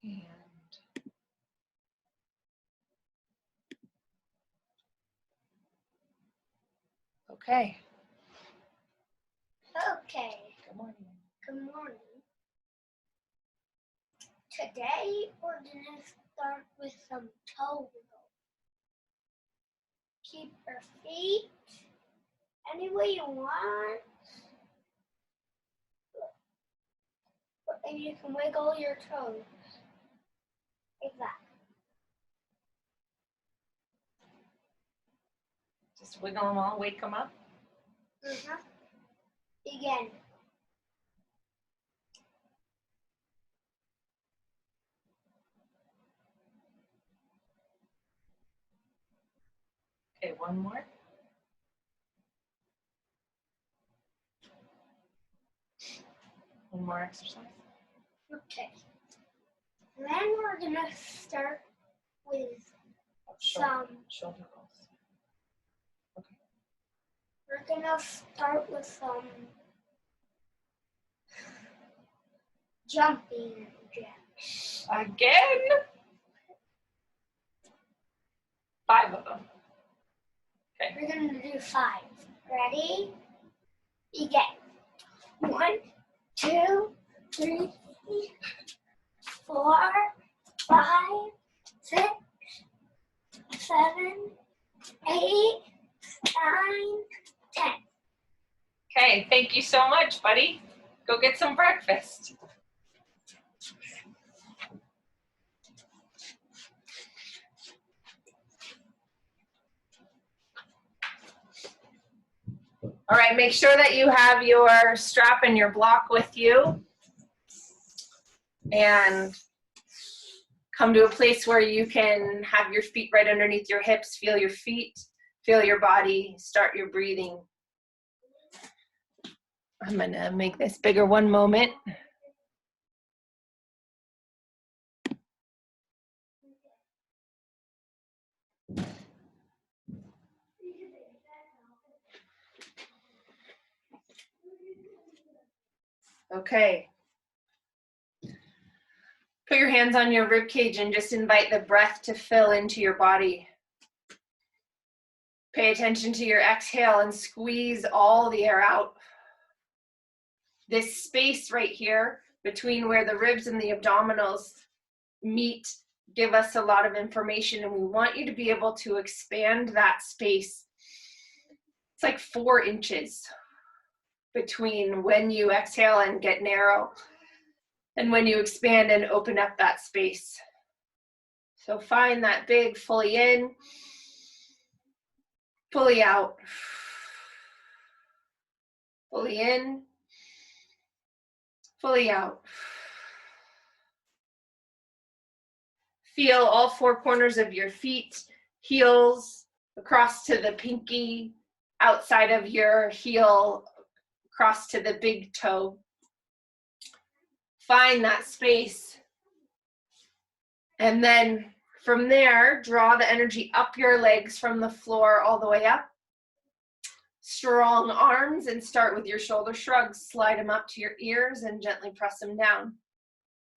And okay. Okay. Good morning. Good morning. Today we're gonna start with some toe wiggle. Keep your feet any way you want. And you can wiggle your toes. Like that. Just wiggle them all, wake them up. Begin. Okay, one more. One more exercise. Okay. Then we're gonna start with some. Shoulder rolls. Okay. We're gonna start with some jumping jacks. Again? 5 of them. Okay. We're gonna do 5. Ready? Begin. 1, 2, 3, 4, 5, 6, 7, 8, 9, 10. Okay, thank you so much, buddy. Go get some breakfast. All right, make sure that you have your strap and your block with you. And come to a place where you can have your feet right underneath your hips. Feel your feet, feel your body, start your breathing. I'm gonna make this bigger one moment. Okay. Put your hands on your rib cage and just invite the breath to fill into your body. Pay attention to your exhale and squeeze all the air out. This space right here between where the ribs and the abdominals meet give us a lot of information, and we want you to be able to expand that space. It's like 4 inches between when you exhale and get narrow and when you expand and open up that space. So find that big fully in, fully out, fully in, fully out. Feel all 4 corners of your feet, heels across to the pinky, outside of your heel, across to the big toe. Find that space. And then from there, draw the energy up your legs from the floor all the way up. Strong arms, and start with your shoulder shrugs. Slide them up to your ears and gently press them down.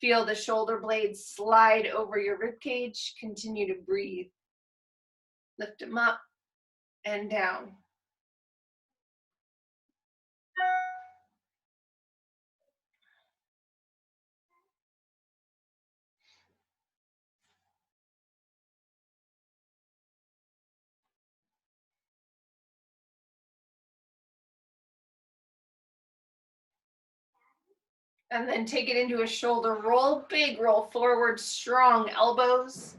Feel the shoulder blades slide over your rib cage. Continue to breathe. Lift them up and down. And then take it into a shoulder roll, big roll forward, strong elbows.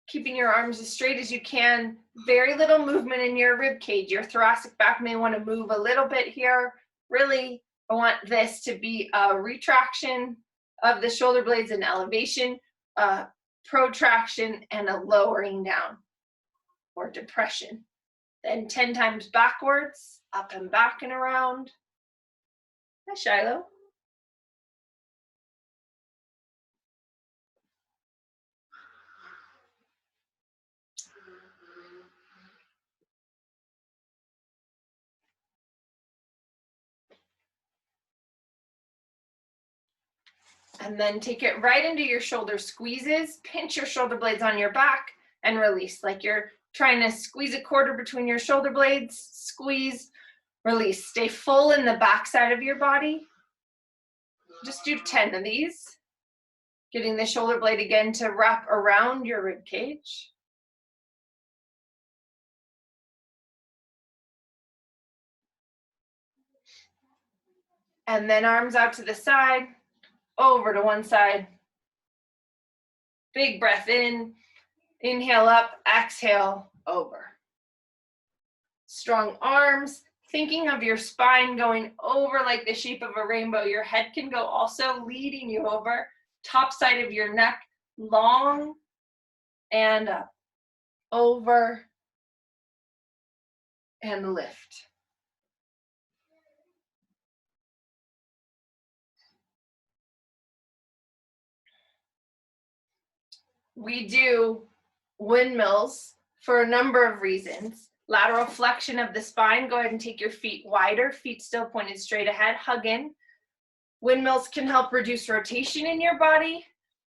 Keeping your arms as straight as you can. Very little movement in your rib cage. Your thoracic back may want to move a little bit here. Really, I want this to be a retraction of the shoulder blades and elevation, a protraction and a lowering down or depression. Then 10 times backwards, up and back and around. Hi, Shiloh. And then take it right into your shoulder squeezes. Pinch your shoulder blades on your back and release, like you're trying to squeeze a quarter between your shoulder blades. Squeeze, release. Stay full in the back side of your body. Just do 10 of these. Getting the shoulder blade again to wrap around your rib cage. And then arms out to the side, over to one side. Big breath in, inhale up, exhale over. Strong arms, thinking of your spine going over like the shape of a rainbow. Your head can go also leading you over. Top side of your neck, long and up, over and lift. We do windmills for a number of reasons. Lateral flexion of the spine, go ahead and take your feet wider, feet still pointed straight ahead, hug in. Windmills can help reduce rotation in your body.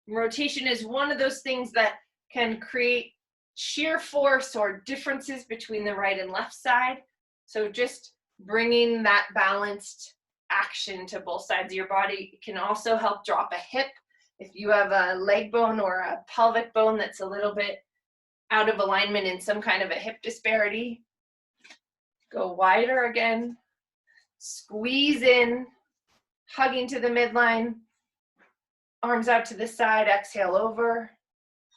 Rotation is one of those things that can create shear force or differences between the right and left side. So just bringing that balanced action to both sides of your body can also help drop a hip. If you have a leg bone or a pelvic bone that's a little bit out of alignment in some kind of a hip disparity, go wider again, squeeze in, hugging to the midline, arms out to the side, exhale over,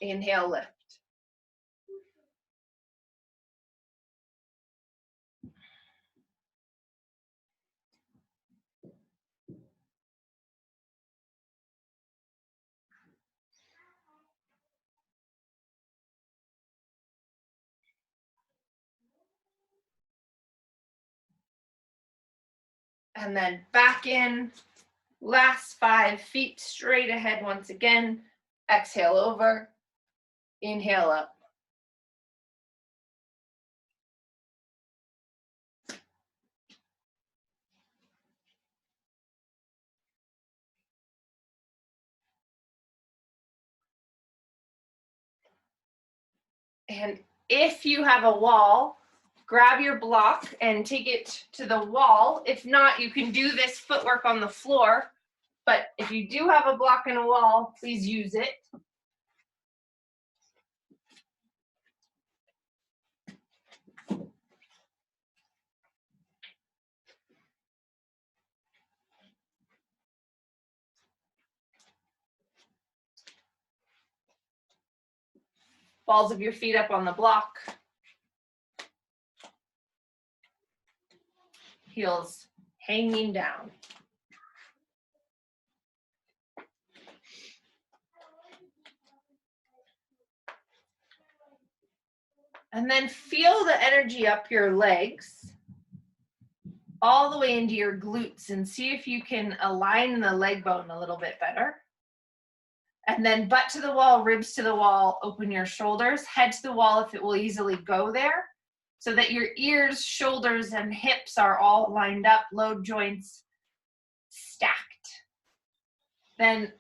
inhale, lift. And then back in, last 5 feet straight ahead once again, exhale over, inhale up. And if you have a wall, grab your block and take it to the wall. If not, you can do this footwork on the floor. But if you do have a block and a wall, please use it. Balls of your feet up on the block. Heels hanging down. And then feel the energy up your legs all the way into your glutes and see if you can align the leg bone a little bit better. And then butt to the wall, ribs to the wall, open your shoulders, head to the wall if it will easily go there, so that your ears, shoulders, and hips are all lined up, load joints stacked. Then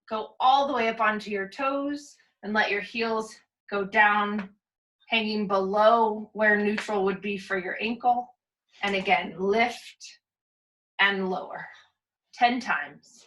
go all the way up onto your toes and let your heels go down, hanging below where neutral would be for your ankle. And again, lift and lower 10 times.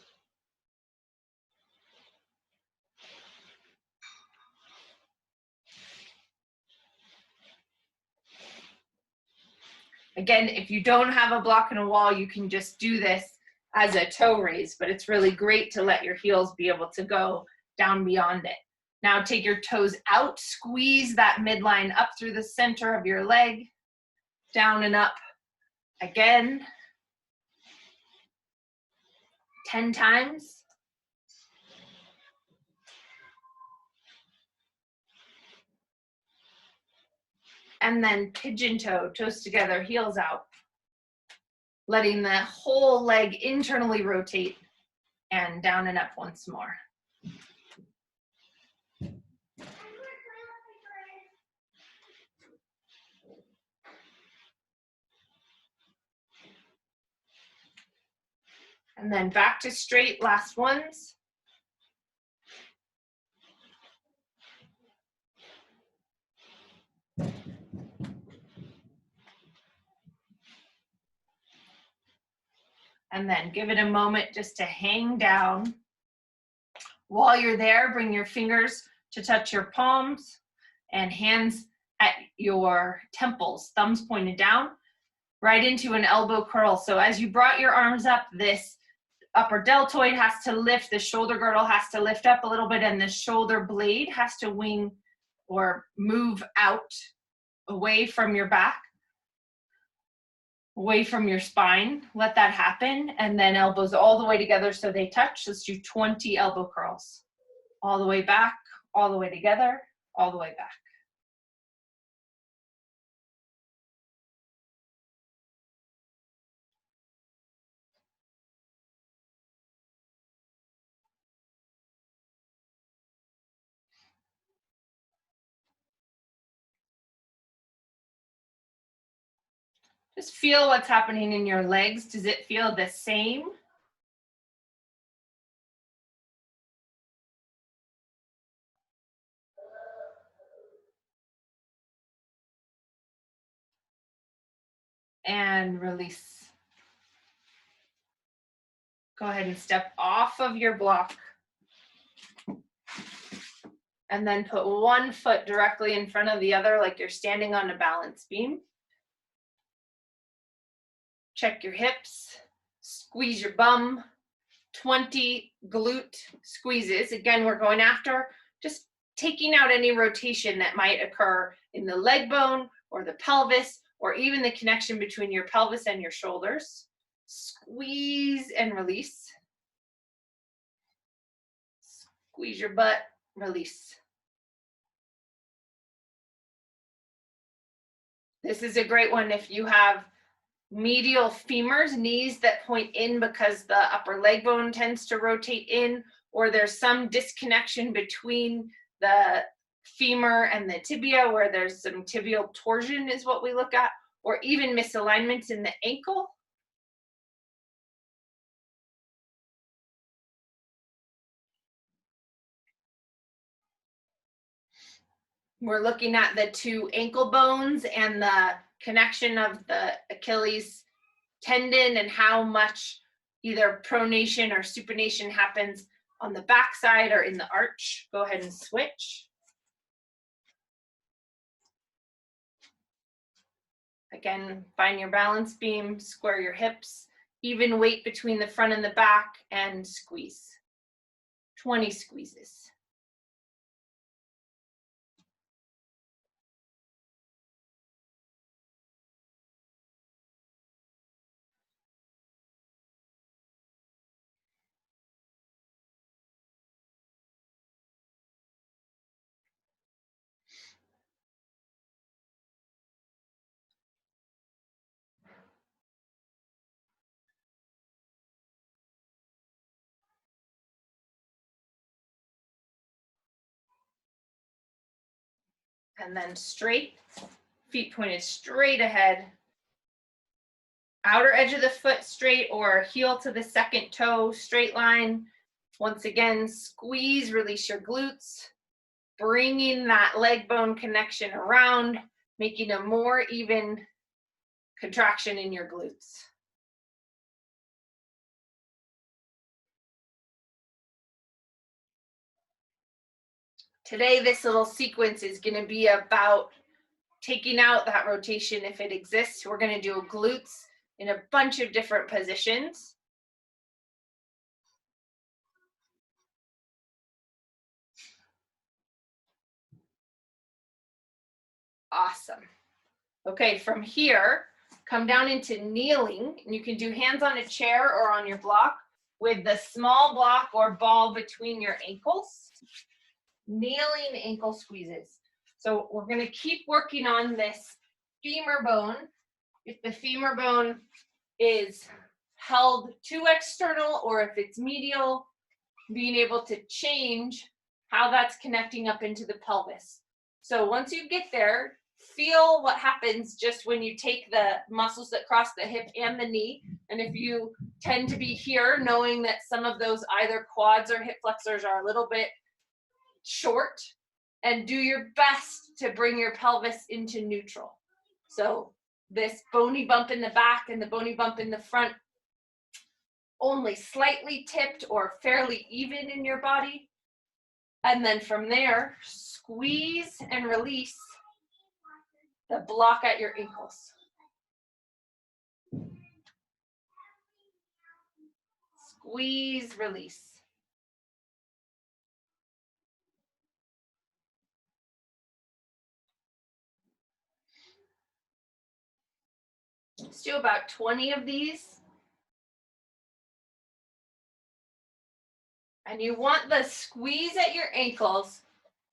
Again, if you don't have a block and a wall, you can just do this as a toe raise, but it's really great to let your heels be able to go down beyond it. Now take your toes out, squeeze that midline up through the center of your leg, down and up again, 10 times. And then pigeon toe, toes together, heels out. Letting the whole leg internally rotate and down and up once more. And then back to straight, last ones. And then give it a moment just to hang down. While you're there, bring your fingers to touch your palms and hands at your temples, thumbs pointed down, right into an elbow curl. So as you brought your arms up, this upper deltoid has to lift, the shoulder girdle has to lift up a little bit, and the shoulder blade has to wing or move out away from your back, away from your spine. Let that happen, and then elbows all the way together so they touch. Let's do 20 elbow curls. All the way back, all the way together, all the way back. Just feel what's happening in your legs. Does it feel the same? And release. Go ahead and step off of your block. And then put one foot directly in front of the other like you're standing on a balance beam. Check your hips, squeeze your bum. 20 glute squeezes. Again, we're going after just taking out any rotation that might occur in the leg bone or the pelvis, or even the connection between your pelvis and your shoulders. Squeeze and release. Squeeze your butt, release. This is a great one if you have medial femurs, knees that point in because the upper leg bone tends to rotate in, or there's some disconnection between the femur and the tibia where there's some tibial torsion is what we look at, or even misalignments in the ankle. We're looking at the two ankle bones and the connection of the Achilles tendon and how much either pronation or supination happens on the backside or in the arch. Go ahead and switch. Again, find your balance beam, square your hips, even weight between the front and the back, and squeeze. 20 squeezes. And then straight, feet pointed straight ahead. Outer edge of the foot straight or heel to the second toe, straight line. Once again, squeeze, release your glutes, bringing that leg bone connection around, making a more even contraction in your glutes. Today, this little sequence is going to be about taking out that rotation if it exists. We're going to do glutes in a bunch of different positions. Awesome. Okay, from here, come down into kneeling, and you can do hands on a chair or on your block with the small block or ball between your ankles. Kneeling ankle squeezes. So we're going to keep working on this femur bone. If the femur bone is held too external or if it's medial, being able to change how that's connecting up into the pelvis. So once you get there, feel what happens just when you take the muscles that cross the hip and the knee. And if you tend to be here, knowing that some of those either quads or hip flexors are a little bit short, and do your best to bring your pelvis into neutral. So this bony bump in the back and the bony bump in the front, only slightly tipped or fairly even in your body. And then from there, squeeze and release the block at your ankles. Squeeze, release. Let's do about 20 of these. And you want the squeeze at your ankles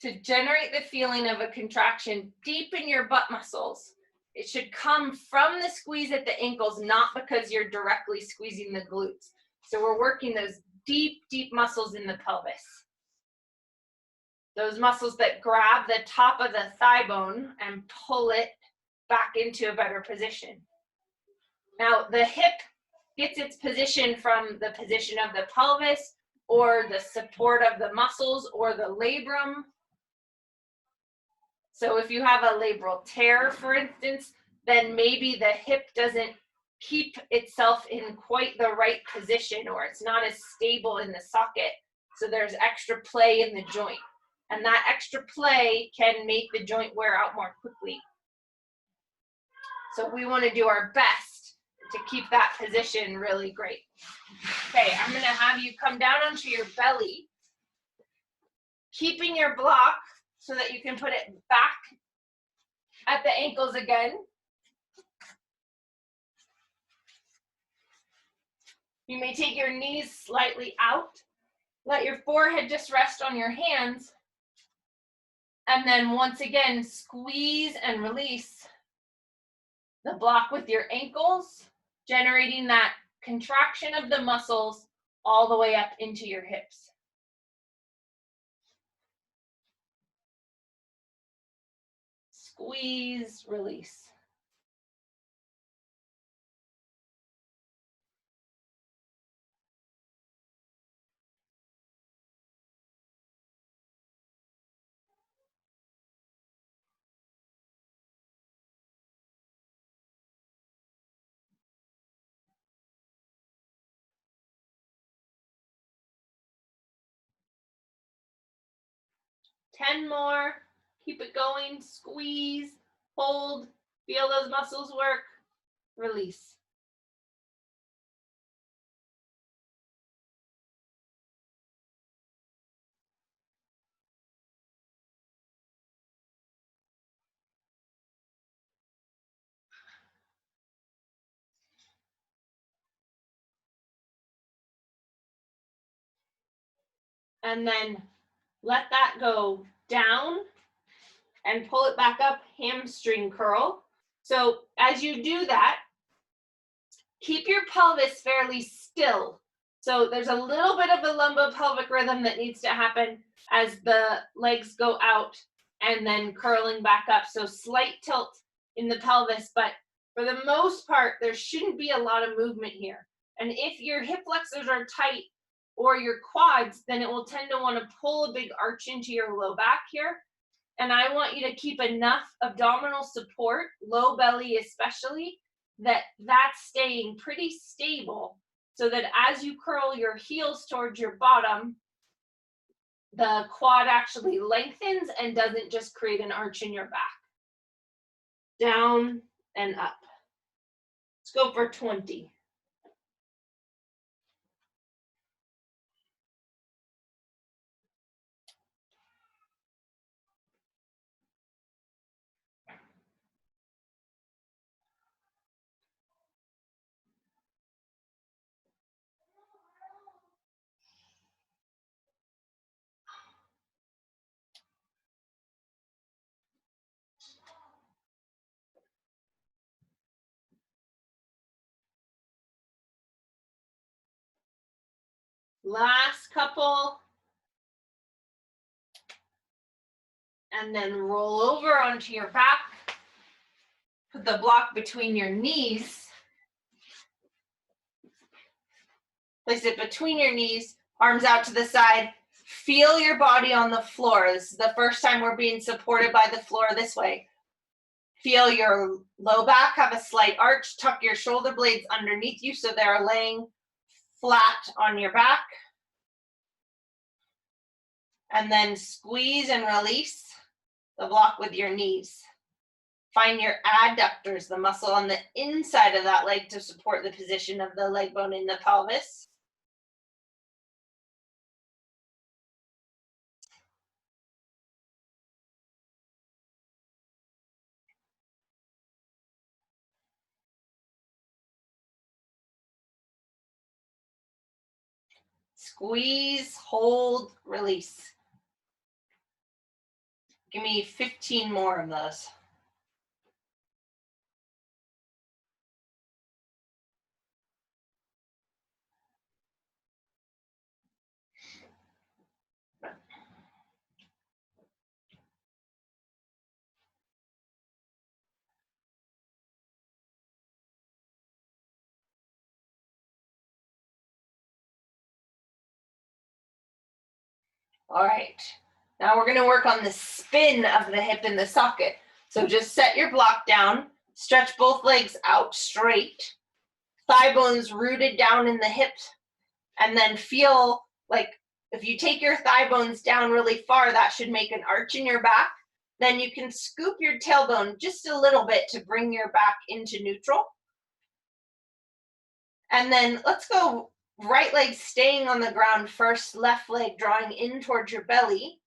to generate the feeling of a contraction deep in your butt muscles. It should come from the squeeze at the ankles, not because you're directly squeezing the glutes. So we're working those deep, deep muscles in the pelvis. Those muscles that grab the top of the thigh bone and pull it back into a better position. Now, the hip gets its position from the position of the pelvis or the support of the muscles or the labrum. So if you have a labral tear, for instance, then maybe the hip doesn't keep itself in quite the right position, or it's not as stable in the socket. So there's extra play in the joint. And that extra play can make the joint wear out more quickly. So we want to do our best to keep that position really great. Okay, I'm going to have you come down onto your belly, keeping your block so that you can put it back at the ankles again. You may take your knees slightly out. Let your forehead just rest on your hands. And then once again, squeeze and release the block with your ankles, generating that contraction of the muscles all the way up into your hips. Squeeze, release. Ten more. Keep it going. Squeeze, hold, feel those muscles work, release. And then let that go down and pull it back up, hamstring curl. So as you do that, keep your pelvis fairly still. So there's a little bit of a lumbopelvic rhythm that needs to happen as the legs go out and then curling back up. So slight tilt in the pelvis, but for the most part, there shouldn't be a lot of movement here. And if your hip flexors are tight or your quads, then it will tend to want to pull a big arch into your low back here. And I want you to keep enough abdominal support, low belly especially, that's staying pretty stable so that as you curl your heels towards your bottom, the quad actually lengthens and doesn't just create an arch in your back. Down and up. Let's go for 20. Last couple. And then roll over onto your back. Put the block between your knees. Place it between your knees, arms out to the side. Feel your body on the floor. This is the first time we're being supported by the floor this way. Feel your low back have a slight arch. Tuck your shoulder blades underneath you so they're laying flat on your back. And then squeeze and release the block with your knees. Find your adductors, the muscle on the inside of that leg to support the position of the leg bone in the pelvis. Squeeze, hold, release. Give me 15 more of those. All right, now we're gonna work on the spin of the hip in the socket. So just set your block down, stretch both legs out straight, thigh bones rooted down in the hips, and then feel like if you take your thigh bones down really far, that should make an arch in your back. Then you can scoop your tailbone just a little bit to bring your back into neutral. And then let's go right leg staying on the ground first, left leg drawing in towards your belly.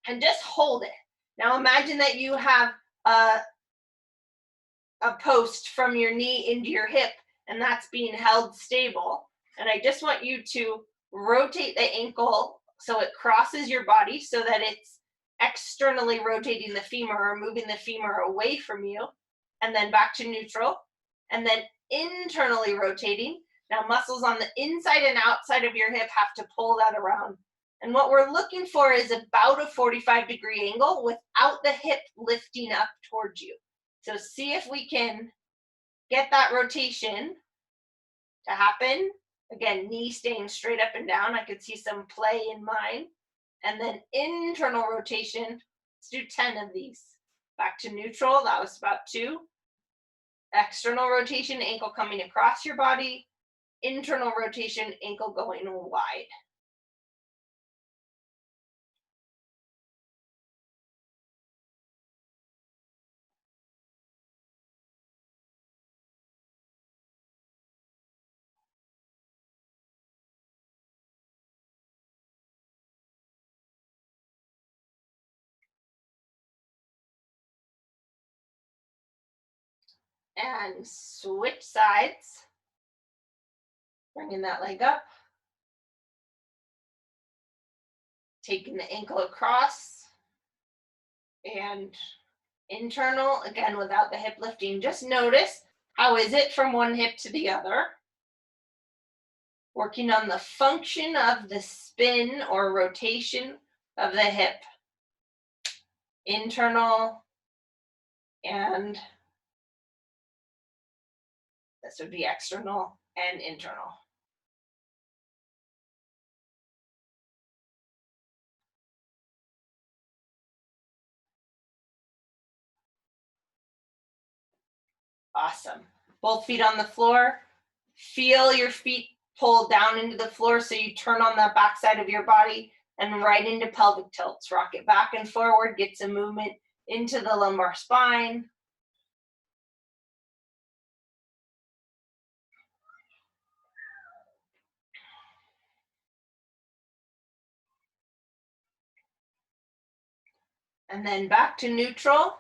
And just hold it. Now imagine that you have a post from your knee into your hip, and that's being held stable. And I just want you to rotate the ankle so it crosses your body so that it's externally rotating the femur or moving the femur away from you, and then back to neutral, and then internally rotating. Now muscles on the inside and outside of your hip have to pull that around. And what we're looking for is about a 45-degree angle without the hip lifting up towards you. So see if we can get that rotation to happen. Again, knee staying straight up and down. I could see some play in mine. And then internal rotation. Let's do 10 of these. Back to neutral. That was about 2. External rotation, ankle coming across your body. Internal rotation, ankle going wide. And switch sides. Bringing that leg up. Taking the ankle across. And internal, again, without the hip lifting. Just notice, how is it from one hip to the other? Working on the function of the spin or rotation of the hip. Internal, and this would be external and internal. Awesome. Both feet on the floor. Feel your feet pull down into the floor so you turn on that back side of your body and right into pelvic tilts. Rock it back and forward, get some movement into the lumbar spine. And then back to neutral.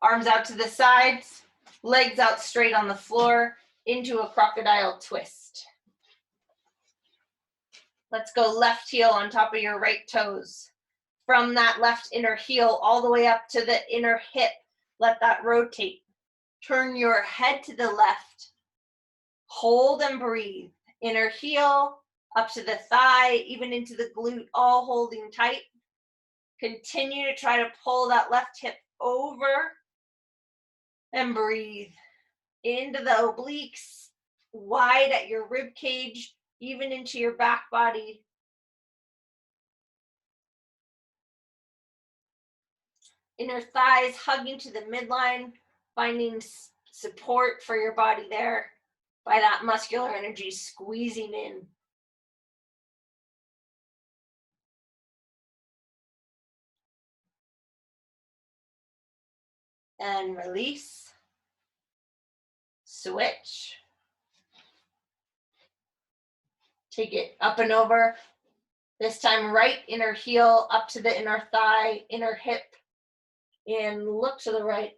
Arms out to the sides, legs out straight on the floor into a crocodile twist. Let's go left heel on top of your right toes. From that left inner heel all the way up to the inner hip. Let that rotate. Turn your head to the left. Hold and breathe. Inner heel up to the thigh, even into the glute, all holding tight. Continue to try to pull that left hip over. And breathe into the obliques, wide at your rib cage, even into your back body. Inner thighs hugging to the midline, finding support for your body there by that muscular energy squeezing in. And release. Switch. Take it up and over. This time, right inner heel up to the inner thigh, inner hip, and look to the right.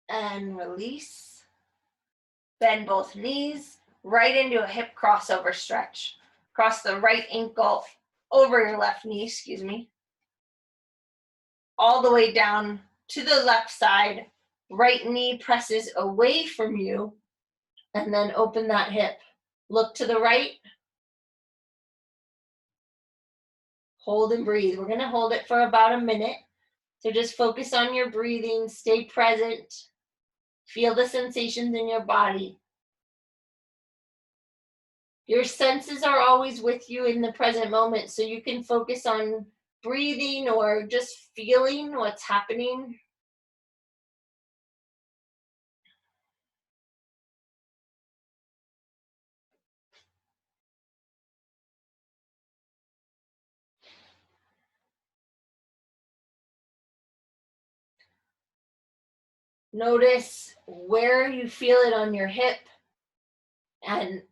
And release. Bend both knees, right into a hip crossover stretch. Cross the right ankle over your left knee, excuse me. All the way down to the left side. Right knee presses away from you, and then open that hip. Look to the right. Hold and breathe. We're going to hold it for about a minute. So just focus on your breathing, stay present. Feel the sensations in your body. Your senses are always with you in the present moment, so you can focus on breathing or just feeling what's happening. Notice where you feel it on your hip, and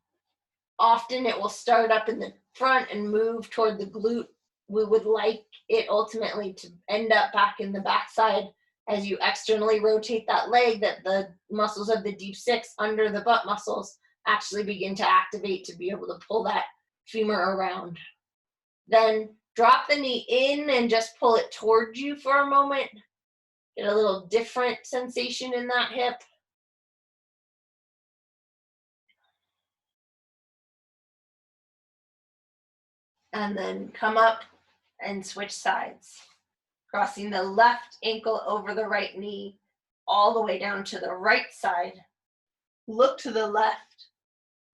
often it will start up in the front and move toward the glute. We would like it ultimately to end up back in the backside as you externally rotate that leg, that the muscles of the deep six under the butt muscles actually begin to activate to be able to pull that femur around. Then drop the knee in and just pull it towards you for a moment. Get a little different sensation in that hip. And then come up and switch sides. Crossing the left ankle over the right knee, all the way down to the right side. Look to the left.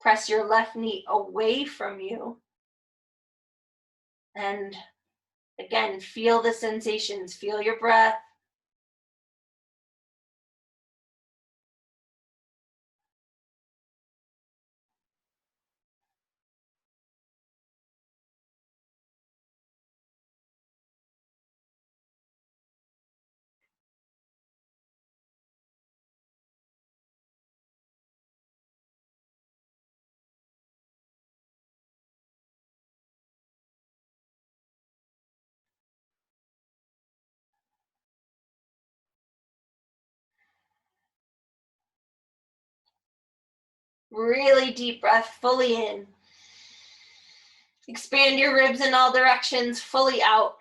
Press your left knee away from you. And again, feel the sensations. Feel your breath. Really deep breath, fully in. Expand your ribs in all directions, fully out.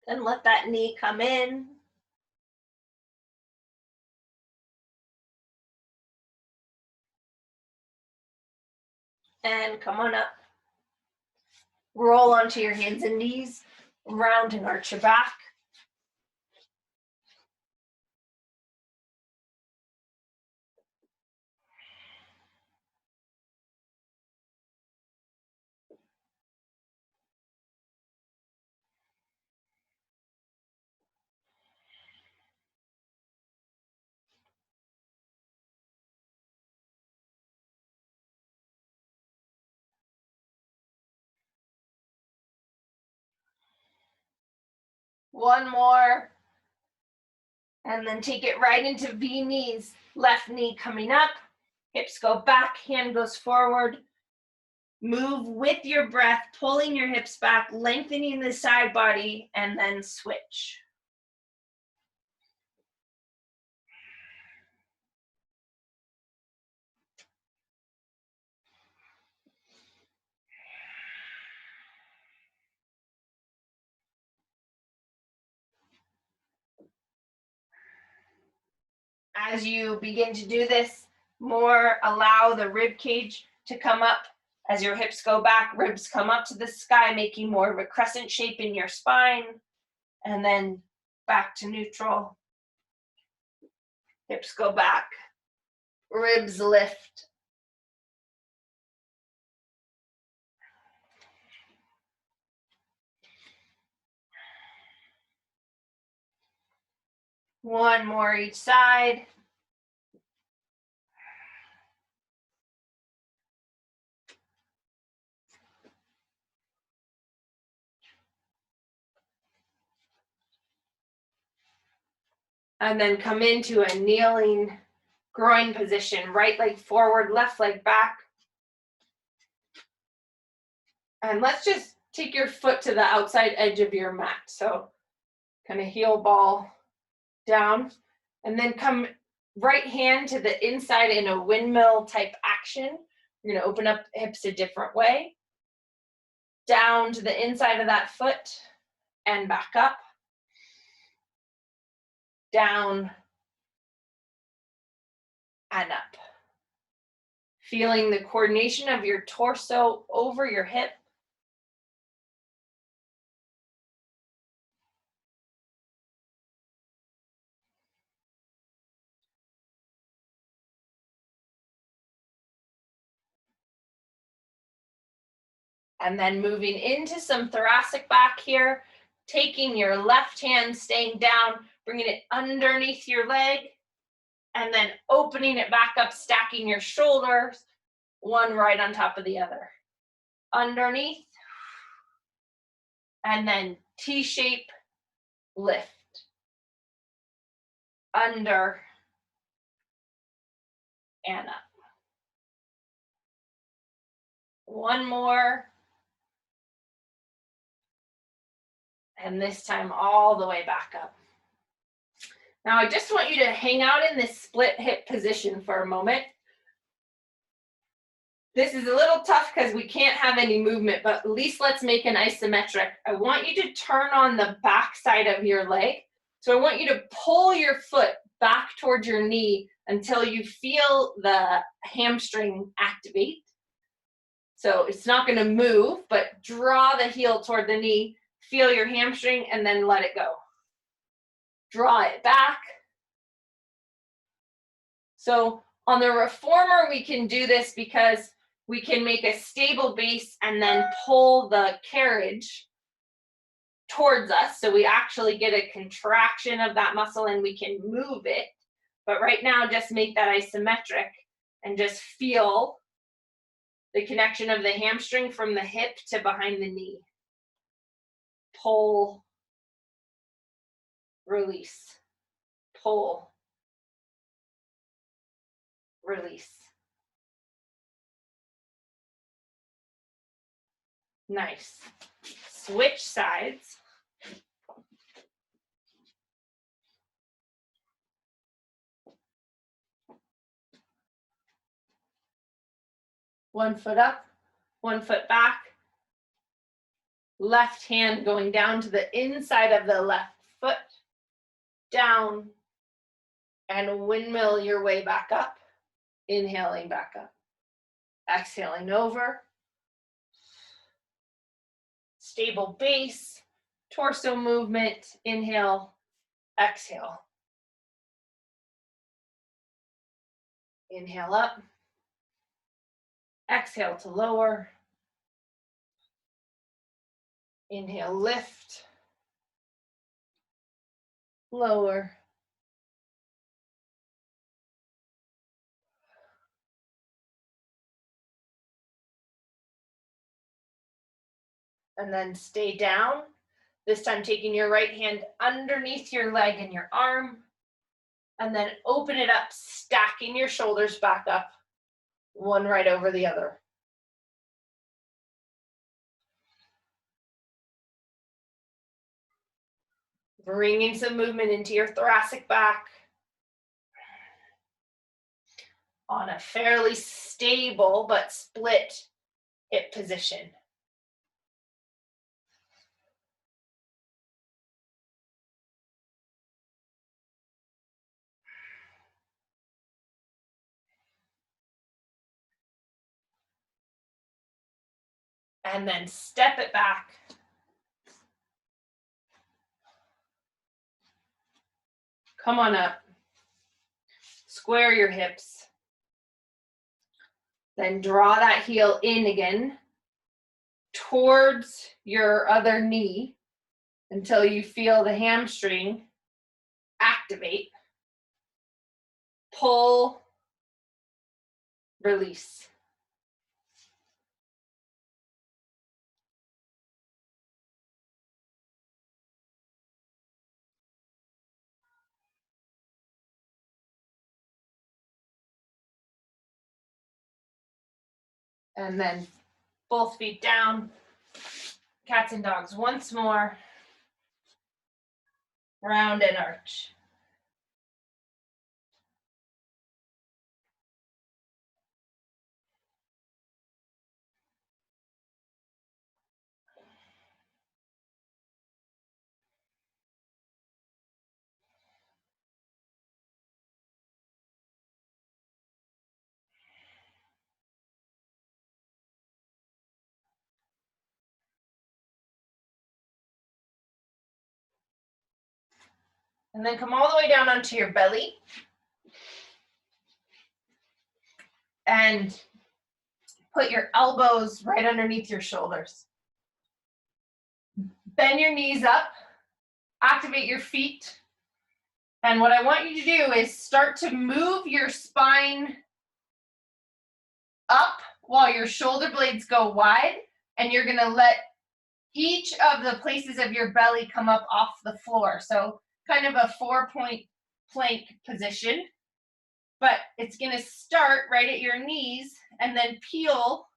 Then let that knee come in. And come on up. Roll onto your hands and knees, round and arch your back. One more. And then take it right into V knees. Left knee coming up. Hips go back, hand goes forward. Move with your breath, pulling your hips back, lengthening the side body, and then switch. As you begin to do this, more allow the rib cage to come up. As your hips go back, ribs come up to the sky, making more of a crescent shape in your spine, and then back to neutral. Hips go back, ribs lift. One more each side. And then come into a kneeling groin position, right leg forward, left leg back. And let's just take your foot to the outside edge of your mat. So kind of heel ball down, and then come right hand to the inside in a windmill type action. You're gonna open up hips a different way. Down to the inside of that foot and back up. Down and up. Feeling the coordination of your torso over your hip. And then moving into some thoracic back here, taking your left hand, staying down, bringing it underneath your leg, and then opening it back up, stacking your shoulders, one right on top of the other. Underneath, and then T-shape, lift. Under, and up. One more. And this time all the way back up. Now I just want you to hang out in this split hip position for a moment. This is a little tough because we can't have any movement, but at least let's make an isometric. I want you to turn on the back side of your leg. So I want you to pull your foot back towards your knee until you feel the hamstring activate. So it's not going to move, but draw the heel toward the knee, feel your hamstring, and then let it go. Draw it back. So on the reformer, we can do this because we can make a stable base and then pull the carriage towards us. So we actually get a contraction of that muscle and we can move it. But right now, just make that isometric and just feel the connection of the hamstring from the hip to behind the knee. Pull, release, pull, release. Nice. Switch sides. One foot up, one foot back. Left hand going down to the inside of the left foot. Down. And windmill your way back up. Inhaling back up. Exhaling over. Stable base. Torso movement. Inhale. Exhale. Inhale up. Exhale to lower. Inhale, lift. Lower. And then stay down. This time taking your right hand underneath your leg and your arm. And then open it up, stacking your shoulders back up, one right over the other. Bringing some movement into your thoracic back on a fairly stable but split hip position. And then step it back. Come on up. Square your hips. Then draw that heel in again towards your other knee until you feel the hamstring activate. Pull, release. And then both feet down, cats and dogs once more, round and arch. And then come all the way down onto your belly. And put your elbows right underneath your shoulders. Bend your knees up, activate your feet. And what I want you to do is start to move your spine up while your shoulder blades go wide. And you're gonna let each of the places of your belly come up off the floor. So kind of a 4-point plank position. But it's gonna start right at your knees and then peel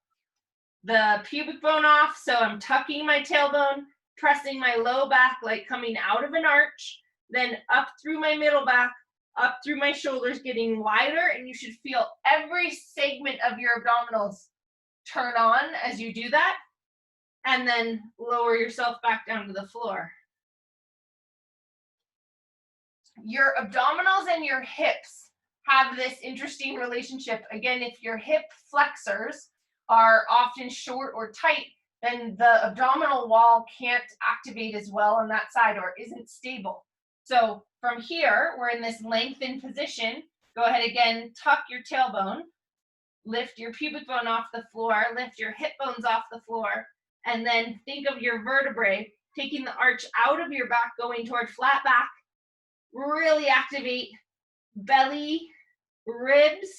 the pubic bone off. So I'm tucking my tailbone, pressing my low back like coming out of an arch, then up through my middle back, up through my shoulders, getting wider, and you should feel every segment of your abdominals turn on as you do that, and then lower yourself back down to the floor. Your abdominals and your hips have this interesting relationship. Again, if your hip flexors are often short or tight, then the abdominal wall can't activate as well on that side or isn't stable. So from here, we're in this lengthened position. Go ahead again, tuck your tailbone, lift your pubic bone off the floor, lift your hip bones off the floor, and then think of your vertebrae, taking the arch out of your back, going toward flat back. Really activate belly, ribs,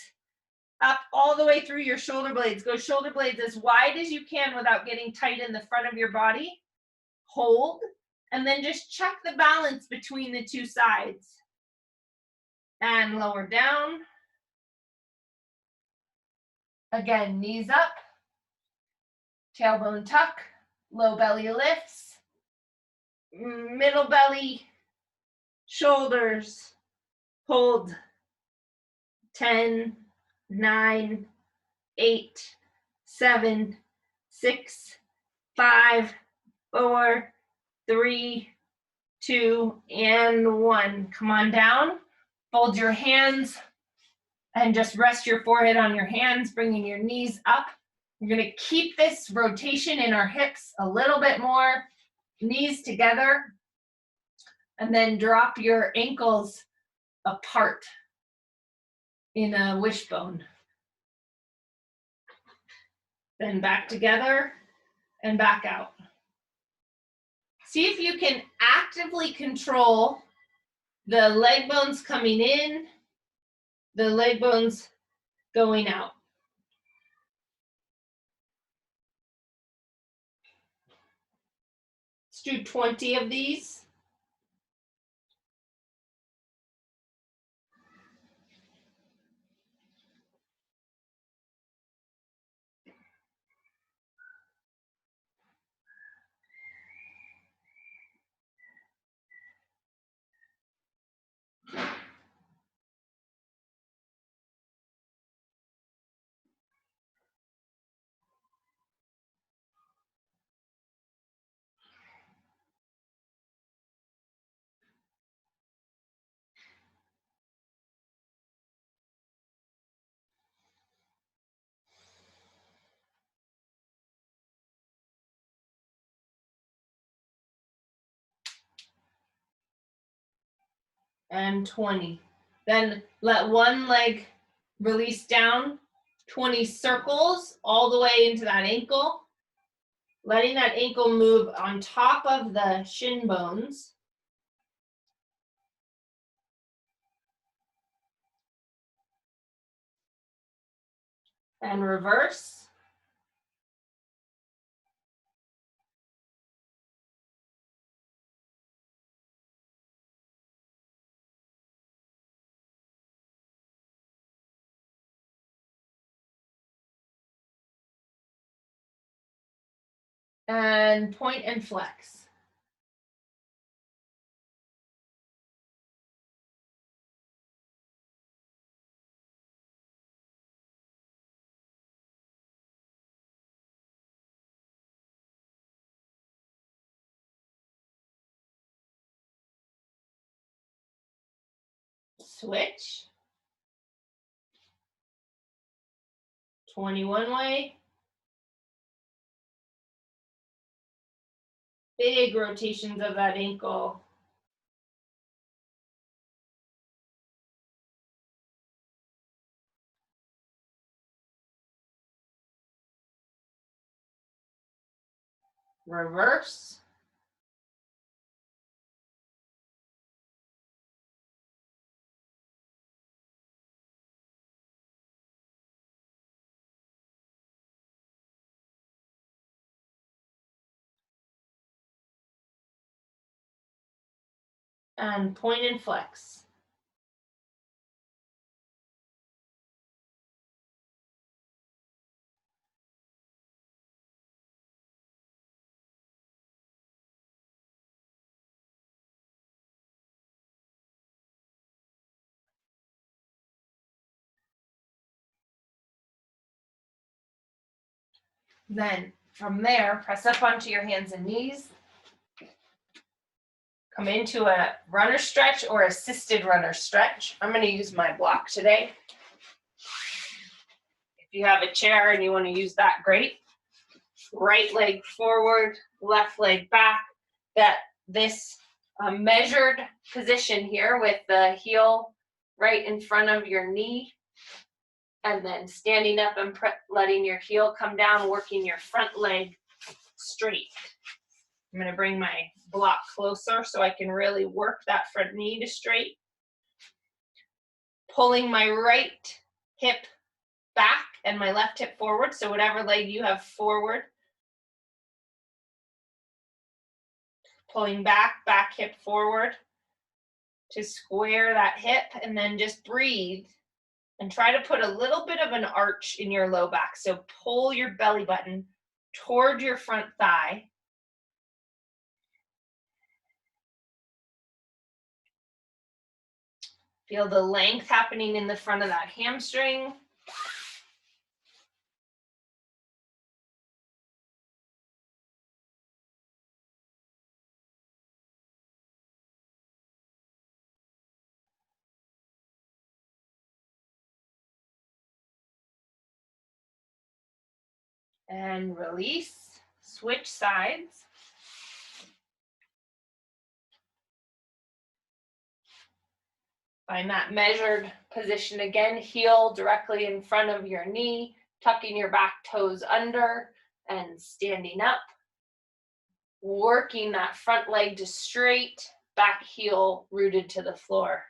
up all the way through your shoulder blades. Go shoulder blades as wide as you can without getting tight in the front of your body. Hold, and then just check the balance between the two sides. And lower down. Again, knees up, tailbone tuck, low belly lifts, middle belly, shoulders, hold. 10, 9, 8, 7, 6, 5, 4, 3, 2, and 1. Come on down. Fold your hands and just rest your forehead on your hands, bringing your knees up. We're going to keep this rotation in our hips a little bit more. Knees together. And then drop your ankles apart in a wishbone. Then back together and back out. See if you can actively control the leg bones coming in, the leg bones going out. Let's do 20 of these. and 20. Then let one leg release down, 20 circles all the way into that ankle, letting that ankle move on top of the shin bones. And reverse. And point and flex. Switch. 21 way. Big rotations of that ankle. Reverse. And point and flex. Then from there, press up onto your hands and knees. Come into a runner stretch or assisted runner stretch. I'm going to use my block today. If you have a chair and you want to use that, great. Right leg forward, left leg back. This measured position here with the heel right in front of your knee, and then standing up and letting your heel come down, working your front leg straight. I'm going to bring my block closer so I can really work that front knee to straight. Pulling my right hip back and my left hip forward, so whatever leg you have forward. Pulling back hip forward to square that hip, and then just breathe and try to put a little bit of an arch in your low back. So pull your belly button toward your front thigh. Feel the length happening in the front of that hamstring. And release, switch sides. Find that measured position again, heel directly in front of your knee, tucking your back toes under and standing up. Working that front leg to straight, back heel rooted to the floor.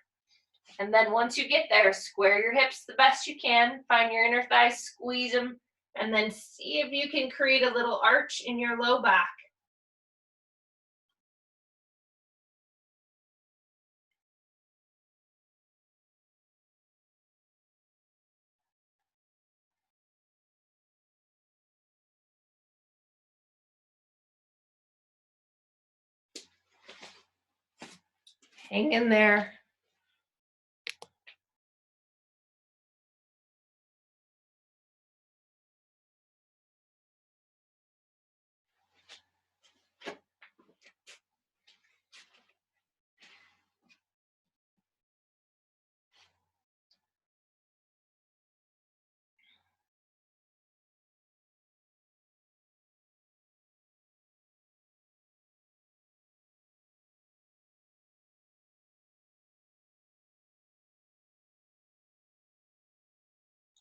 And then once you get there, square your hips the best you can, find your inner thighs, squeeze them, and then see if you can create a little arch in your low back. Hang in there.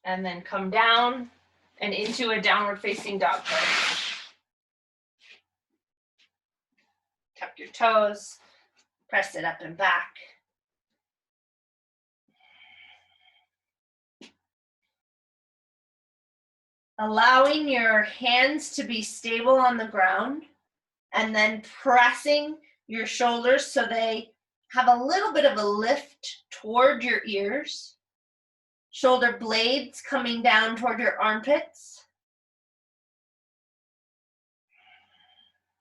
And then come down and into a downward facing dog pose. Tuck your toes, press it up and back. Allowing your hands to be stable on the ground and then pressing your shoulders so they have a little bit of a lift toward your ears. Shoulder blades coming down toward your armpits.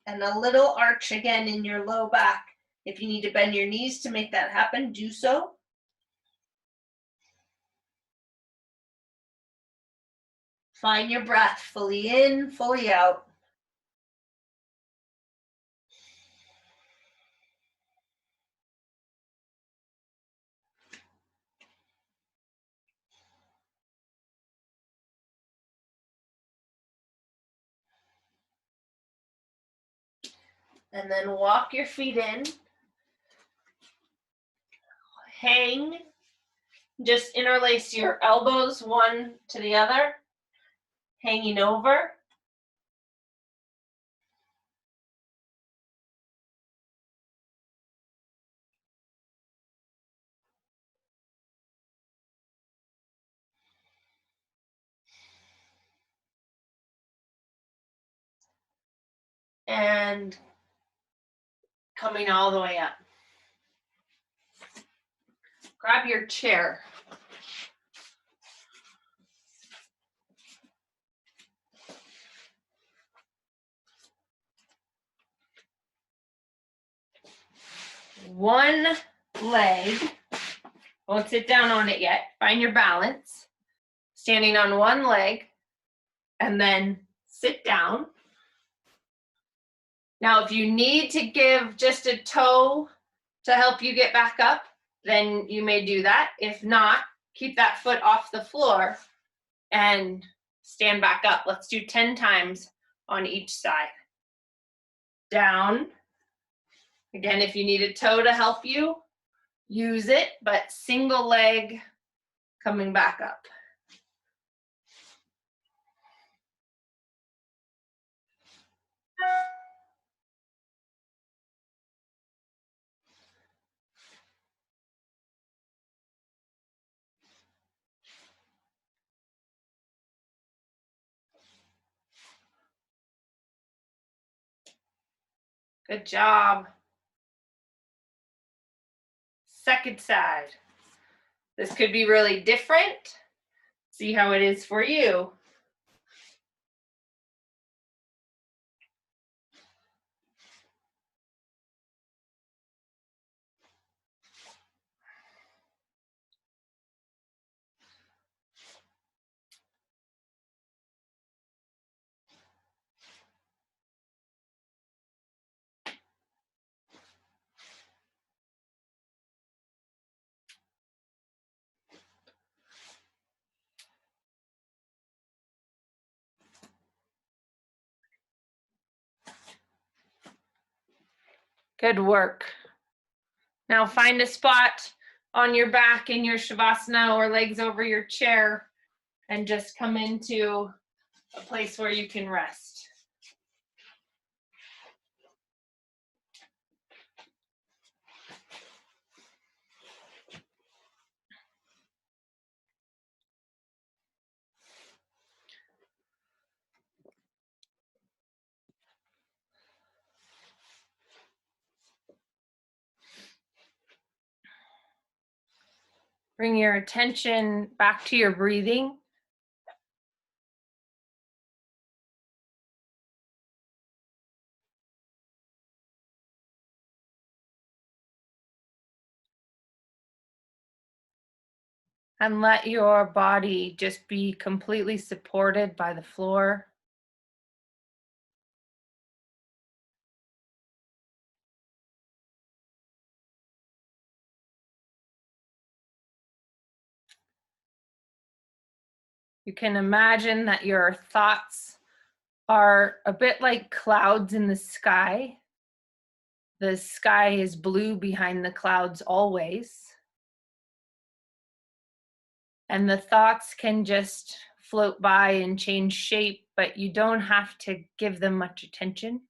And a little arch again in your low back. If you need to bend your knees to make that happen, do so. Find your breath, fully in, fully out. And then walk your feet in. Hang. Just interlace your elbows one to the other, hanging over. And coming all the way up. Grab your chair. One leg, won't sit down on it yet. Find your balance. Standing on one leg, and then sit down. Now, if you need to give just a toe to help you get back up, then you may do that. If not, keep that foot off the floor and stand back up. Let's do 10 times on each side. Down. Again, if you need a toe to help you, use it, but single leg coming back up. Good job. Second side. This could be really different. See how it is for you. Good work. Now find a spot on your back in your Shavasana or legs over your chair and just come into a place where you can rest. Bring your attention back to your breathing. And let your body just be completely supported by the floor. You can imagine that your thoughts are a bit like clouds in the sky. The sky is blue behind the clouds always. And the thoughts can just float by and change shape, but you don't have to give them much attention.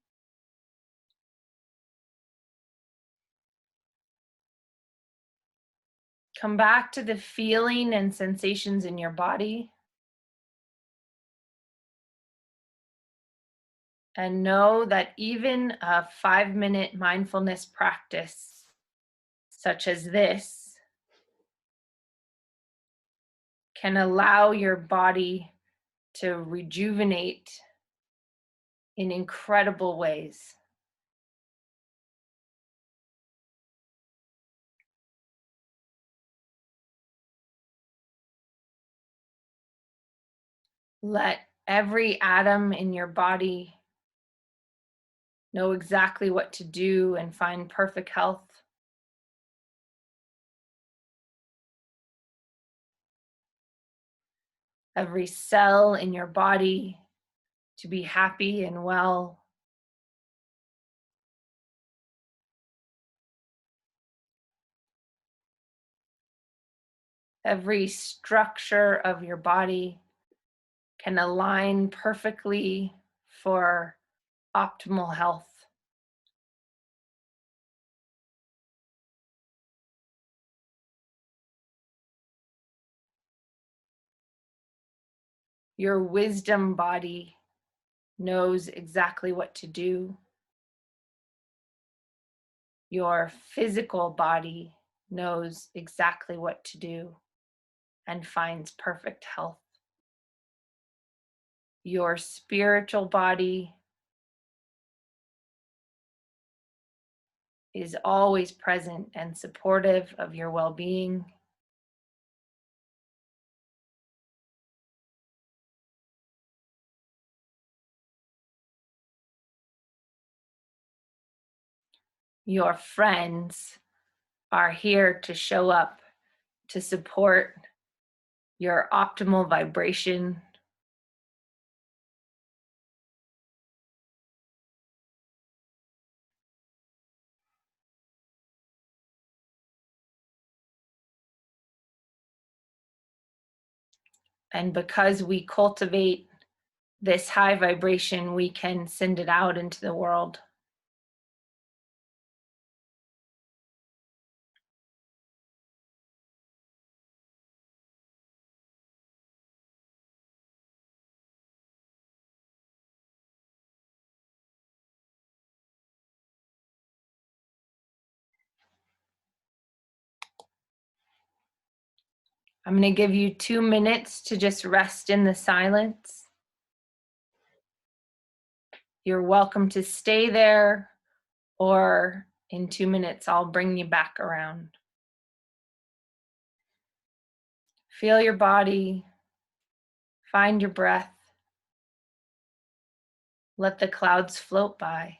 Come back to the feeling and sensations in your body. And know that even a 5-minute mindfulness practice, such as this, can allow your body to rejuvenate in incredible ways. Let every atom in your body know exactly what to do and find perfect health. Every cell in your body to be happy and well. Every structure of your body can align perfectly for optimal health. Your wisdom body knows exactly what to do. Your physical body knows exactly what to do and finds perfect health. Your spiritual body is always present and supportive of your well-being. Your friends are here to show up to support your optimal vibration. And because we cultivate this high vibration, we can send it out into the world. I'm going to give you 2 minutes to just rest in the silence. You're welcome to stay there, or in 2 minutes, I'll bring you back around. Feel your body, find your breath, let the clouds float by.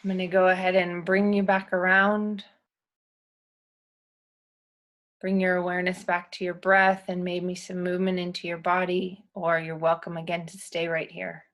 I'm going to go ahead and bring you back around. Bring your awareness back to your breath and maybe some movement into your body, or you're welcome again to stay right here.